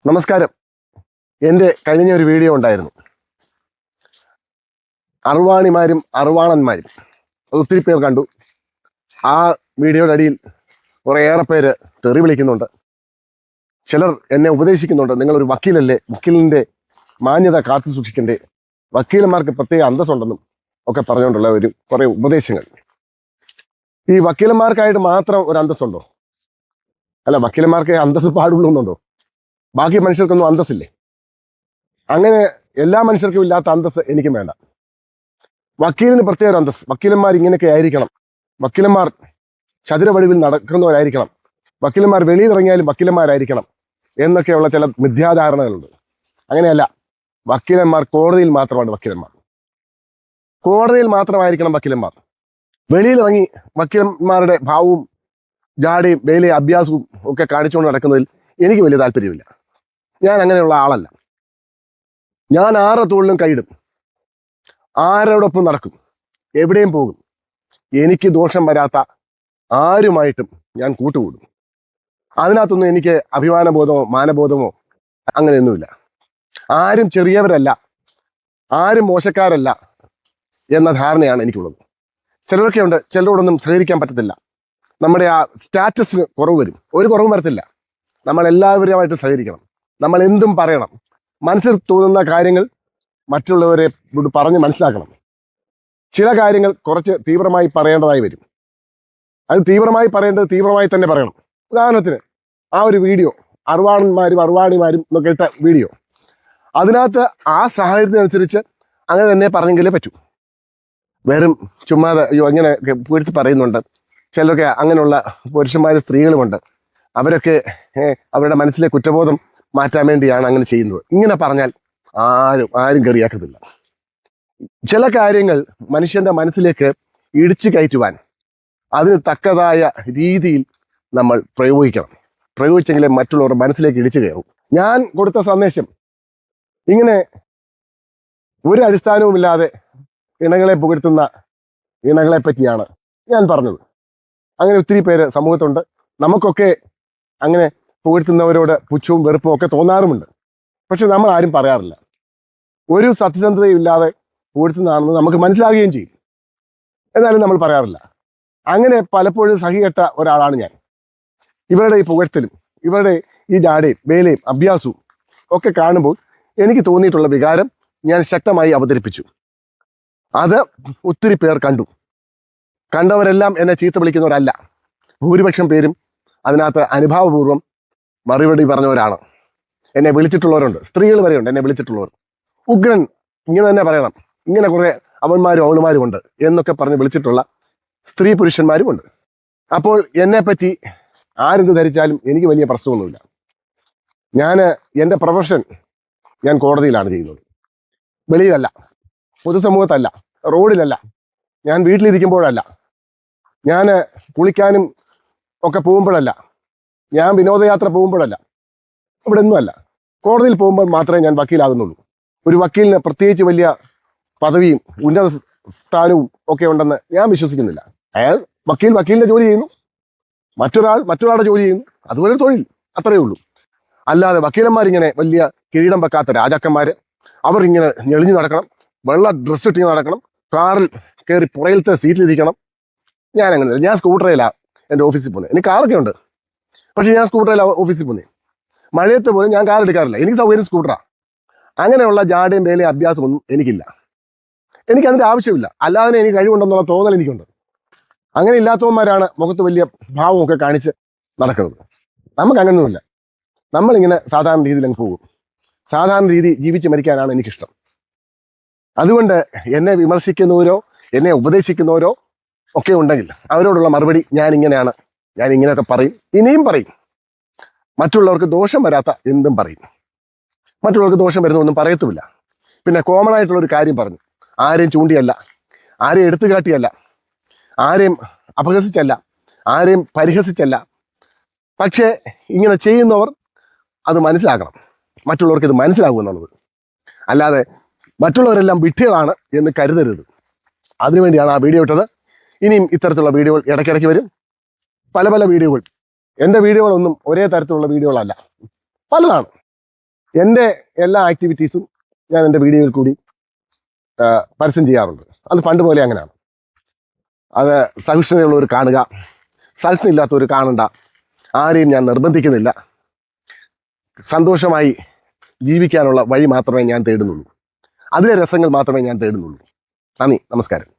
നമസ്കാരം. എൻ്റെ കഴിഞ്ഞ ഒരു വീഡിയോ ഉണ്ടായിരുന്നു. അറുവാണിമാരും അറുവാണന്മാരും ഒത്തിരി പേർ കണ്ടു. ആ വീഡിയോയുടെ അടിയിൽ കുറേയേറെ പേര് തെറി വിളിക്കുന്നുണ്ട്. ചിലർ എന്നെ ഉപദേശിക്കുന്നുണ്ട്, നിങ്ങളൊരു വക്കീലല്ലേ, വക്കീലിൻ്റെ മാന്യത കാത്തു സൂക്ഷിക്കണ്ടേ, വക്കീലന്മാർക്ക് പ്രത്യേക അന്തസ്സുണ്ടെന്നും ഒക്കെ പറഞ്ഞുകൊണ്ടുള്ള കുറേ ഉപദേശങ്ങൾ. ഈ വക്കീലന്മാർക്കായിട്ട് മാത്രം ഒരു അന്തസ്സുണ്ടോ? അല്ല, വക്കീലന്മാർക്ക് അന്തസ്സ് പാടുള്ളൂ എന്നുണ്ടോ? ബാക്കി മനുഷ്യർക്കൊന്നും അന്തസ്സില്ലേ? അങ്ങനെ എല്ലാ മനുഷ്യർക്കും ഇല്ലാത്ത അന്തസ്സ് എനിക്കും വേണ്ട. വക്കീലിന് പ്രത്യേക ഒരു അന്തസ്സ്. വക്കീലന്മാർ ഇങ്ങനെയൊക്കെ ആയിരിക്കണം, വക്കീലന്മാർ ചതുരവടിവിൽ നടക്കുന്നവരായിരിക്കണം, വക്കീലന്മാർ വെളിയിൽ ഇറങ്ങിയാലും വക്കീലന്മാരായിരിക്കണം എന്നൊക്കെയുള്ള ചില മിഥ്യാധാരണകളുണ്ട്. അങ്ങനെയല്ല, വക്കീലന്മാർ കോടതിയിൽ മാത്രമാണ് വക്കീലന്മാർ. കോടതിയിൽ മാത്രമായിരിക്കണം വക്കീലന്മാർ. വെളിയിലിറങ്ങി വക്കീലന്മാരുടെ ഭാവവും ജാടയും വേലയും അഭ്യാസവും ഒക്കെ കാണിച്ചുകൊണ്ട് നടക്കുന്നതിൽ എനിക്ക് വലിയ താല്പര്യമില്ല. ഞാൻ അങ്ങനെയുള്ള ആളല്ല. ഞാൻ ആരുടെ തോളിലും കൈയിടും, ആരോടൊപ്പം നടക്കും, എവിടെയും പോകും. എനിക്ക് ദോഷം വരാത്ത ആരുമായിട്ടും ഞാൻ കൂട്ടുകൂടും. അതിനകത്തൊന്നും എനിക്ക് അഭിമാനബോധമോ മാനബോധമോ അങ്ങനെയൊന്നുമില്ല. ആരും ചെറിയവരല്ല, ആരും മോശക്കാരല്ല എന്ന ധാരണയാണ് എനിക്കുള്ളത്. ചിലരൊക്കെ ഉണ്ട്, ചിലരോടൊന്നും സഹകരിക്കാൻ പറ്റത്തില്ല. നമ്മുടെ ആ സ്റ്റാറ്റസിന് കുറവ് വരും. ഒരു കുറവും വരത്തില്ല. നമ്മൾ എല്ലാവരുമായിട്ട് സഹകരിക്കണം. നമ്മൾ എന്തും പറയണം. മനസ്സിൽ തോന്നുന്ന കാര്യങ്ങൾ മറ്റുള്ളവരെ പറഞ്ഞ് മനസ്സിലാക്കണം. ചില കാര്യങ്ങൾ കുറച്ച് തീവ്രമായി പറയേണ്ടതായി വരും. അത് തീവ്രമായി പറയേണ്ടത് തീവ്രമായി തന്നെ പറയണം. ഉദാഹരണത്തിന് ആ ഒരു വീഡിയോ, അറുവാണന്മാരും അറുവാണിമാരും എന്നൊക്കെ ഇട്ട വീഡിയോ, അതിനകത്ത് ആ സാഹചര്യത്തിനനുസരിച്ച് അങ്ങനെ തന്നെ പറഞ്ഞെങ്കിലേ പറ്റൂ. വെറും ചുമ്മാതെ അയ്യോ അങ്ങനെ പൂഴ്ത്തി പറയുന്നുണ്ട്. ചിലരൊക്കെ അങ്ങനെയുള്ള പുരുഷന്മാരും സ്ത്രീകളുമുണ്ട്. അവരൊക്കെ അവരുടെ മനസ്സിലെ കുറ്റബോധം മാറ്റാൻ വേണ്ടിയാണ് അങ്ങനെ ചെയ്യുന്നത്. ഇങ്ങനെ പറഞ്ഞാൽ ആരും കറിയാക്കത്തില്ല. ചില കാര്യങ്ങൾ മനുഷ്യന്റെ മനസ്സിലേക്ക് ഇടിച്ചു കയറ്റുവാൻ അതിന് തക്കതായ രീതിയിൽ നമ്മൾ പ്രയോഗിച്ചെങ്കിലേ മറ്റുള്ളവരുടെ മനസ്സിലേക്ക് ഇടിച്ചു കയറും. ഞാൻ കൊടുത്ത സന്ദേശം ഇങ്ങനെ ഒരു അടിസ്ഥാനവുമില്ലാതെ ഇണകളെ പുകഴ്ത്തുന്ന ഇണകളെ പറ്റിയാണ് ഞാൻ പറഞ്ഞത്. അങ്ങനെ ഒത്തിരി പേര് സമൂഹത്തുണ്ട്. നമുക്കൊക്കെ അങ്ങനെ പുകഴ്ത്തുന്നവരോട് പുച്ഛവും വെറുപ്പും ഒക്കെ തോന്നാറുമുണ്ട്. പക്ഷെ നമ്മൾ ആരും പറയാറില്ല. ഒരു സത്യസന്ധതയും ഇല്ലാതെ പുകഴ്ത്തുന്നതാണെന്ന് നമുക്ക് മനസ്സിലാകുകയും ചെയ്യും. എന്നാലും നമ്മൾ പറയാറില്ല. അങ്ങനെ പലപ്പോഴും സഹികെട്ട ഒരാളാണ് ഞാൻ. ഇവരുടെ ഈ പുകഴ്ത്തലും ഇവരുടെ ഈ ജാടയും വേലയും അഭ്യാസവും ഒക്കെ കാണുമ്പോൾ എനിക്ക് തോന്നിയിട്ടുള്ള വികാരം ഞാൻ ശക്തമായി അവതരിപ്പിച്ചു. അത് ഒത്തിരി പേർ കണ്ടു. കണ്ടവരെല്ലാം എന്നെ ചീത്ത വിളിക്കുന്നവരല്ല. ഭൂരിപക്ഷം പേരും അതിനകത്ത് അനുഭാവപൂർവ്വം മറുപടി പറഞ്ഞവരാണ്. എന്നെ വിളിച്ചിട്ടുള്ളവരുണ്ട്, സ്ത്രീകൾ വരെയുണ്ട് എന്നെ വിളിച്ചിട്ടുള്ളവർ. ഉഗ്രൻ, ഇങ്ങനെ തന്നെ പറയണം, ഇങ്ങനെ കുറെ അവന്മാരും അവളുമാരും ഉണ്ട് എന്നൊക്കെ പറഞ്ഞ് വിളിച്ചിട്ടുള്ള സ്ത്രീ പുരുഷന്മാരും ഉണ്ട്. അപ്പോൾ എന്നെപ്പറ്റി ആരെന്ത് ധരിച്ചാലും എനിക്ക് വലിയ പ്രശ്നമൊന്നുമില്ല. എൻ്റെ പ്രൊഫഷൻ ഞാൻ കോടതിയിലാണ് ചെയ്യുന്നത്. വെളിയിലല്ല, പൊതുസമൂഹത്തല്ല, റോഡിലല്ല, ഞാൻ വീട്ടിലിരിക്കുമ്പോഴല്ല, ഞാൻ കുളിക്കാനും ഒക്കെ പോകുമ്പോഴല്ല, ഞാൻ വിനോദയാത്ര പോകുമ്പോഴല്ല, ഇവിടെ ഒന്നുമല്ല. കോടതിയിൽ പോകുമ്പോൾ മാത്രമേ ഞാൻ വക്കീലാകുന്നുള്ളൂ. ഒരു വക്കീലിന് പ്രത്യേകിച്ച് വലിയ പദവിയും ഉന്നത സ്ഥാനവും ഒക്കെ ഉണ്ടെന്ന് ഞാൻ വിശ്വസിക്കുന്നില്ല. അയാൾ വക്കീലിന്റെ ജോലി ചെയ്യുന്നു, മറ്റൊരാളുടെ ജോലി ചെയ്യുന്നു, അതുപോലെ തൊഴിൽ, അത്രയേ ഉള്ളൂ. അല്ലാതെ വക്കീലന്മാരിങ്ങനെ വലിയ കിരീടം വെക്കാത്ത രാജാക്കന്മാര്, അവർ ഇങ്ങനെ ഞെളിഞ്ഞു നടക്കണം, വെള്ള ഡ്രസ്സ് ഇട്ടിങ്ങനെ നടക്കണം, കാറിൽ കയറി പുറയിലത്തെ സീറ്റിലിരിക്കണം. ഞാൻ അങ്ങനെ, ഞാൻ സ്കൂട്ടറിലാണ് എൻ്റെ ഓഫീസിൽ പോകുന്നത്. എനിക്ക് കാറൊക്കെ ഉണ്ട്, പക്ഷേ ഞാൻ സ്കൂട്ടറിലാണ് ഓഫീസിൽ പോകുന്നത്. മഴയത്ത് പോലും ഞാൻ കാർ എടുക്കാറില്ല. എനിക്ക് സൗകര്യം സ്കൂട്ടറാണ്. അങ്ങനെയുള്ള ജാടയും വേലയും അഭ്യാസമൊന്നും എനിക്കില്ല. എനിക്കതിൻ്റെ ആവശ്യമില്ല. അല്ലാതെ എനിക്ക് കഴിവുണ്ടെന്നുള്ള തോന്നൽ എനിക്കുണ്ട്. അങ്ങനെ ഇല്ലാത്തവന്മാരാണ് മുഖത്ത് വലിയ ഭാവമൊക്കെ കാണിച്ച് നടക്കുന്നത്. നമുക്ക് അങ്ങനെയൊന്നുമില്ല. നമ്മളിങ്ങനെ സാധാരണ രീതിയിൽ അങ്ങ് പോകും. സാധാരണ രീതി ജീവിച്ച് മരിക്കാനാണ് എനിക്കിഷ്ടം. അതുകൊണ്ട് എന്നെ വിമർശിക്കുന്നവരോ എന്നെ ഉപദേശിക്കുന്നവരോ ഒക്കെ ഉണ്ടെങ്കിൽ അവരോടുള്ള മറുപടി ഞാൻ ഇങ്ങനെയൊക്കെ പറയും, ഇനിയും പറയും. മറ്റുള്ളവർക്ക് ദോഷം വരാത്ത എന്തും പറയും. മറ്റുള്ളവർക്ക് ദോഷം വരുന്നൊന്നും പറയത്തുമില്ല. പിന്നെ കോമൺ ആയിട്ടുള്ളൊരു കാര്യം പറഞ്ഞു. ആരെയും ചൂണ്ടിയല്ല, ആരെയും എടുത്തു കാട്ടിയല്ല, ആരെയും അപഹസിച്ചല്ല, ആരെയും പരിഹസിച്ചല്ല. പക്ഷേ ഇങ്ങനെ ചെയ്യുന്നവർ അത് മനസ്സിലാക്കണം. മറ്റുള്ളവർക്ക് ഇത് മനസ്സിലാകുമെന്നുള്ളത്. അല്ലാതെ മറ്റുള്ളവരെല്ലാം വിഡ്ഢികളാണ് എന്ന് കരുതരുത്. അതിനുവേണ്ടിയാണ് ആ വീഡിയോ ഇട്ടത്. ഇനിയും ഇത്തരത്തിലുള്ള വീഡിയോകൾ ഇടയ്ക്കിടയ്ക്ക് വരും. പല വീഡിയോകൾ. എൻ്റെ വീഡിയോകളൊന്നും ഒരേ തരത്തിലുള്ള വീഡിയോകളല്ല, പലതാണ്. എൻ്റെ എല്ലാ ആക്ടിവിറ്റീസും ഞാൻ എൻ്റെ വീഡിയോയിൽ കൂടി പരസ്യം ചെയ്യാറുണ്ട്. അത് പണ്ട് പോലെ അങ്ങനെയാണ്. അത് സഹിഷ്ണുതയുള്ളവർ കാണുക, സഹിഷ്ണുയില്ലാത്തവർ കാണണ്ട. ആരെയും ഞാൻ നിർബന്ധിക്കുന്നില്ല. സന്തോഷമായി ജീവിക്കാനുള്ള വഴി മാത്രമേ ഞാൻ തേടുന്നുള്ളൂ. അതിലെ രസങ്ങൾ മാത്രമേ ഞാൻ തേടുന്നുള്ളൂ. നന്ദി, നമസ്കാരം.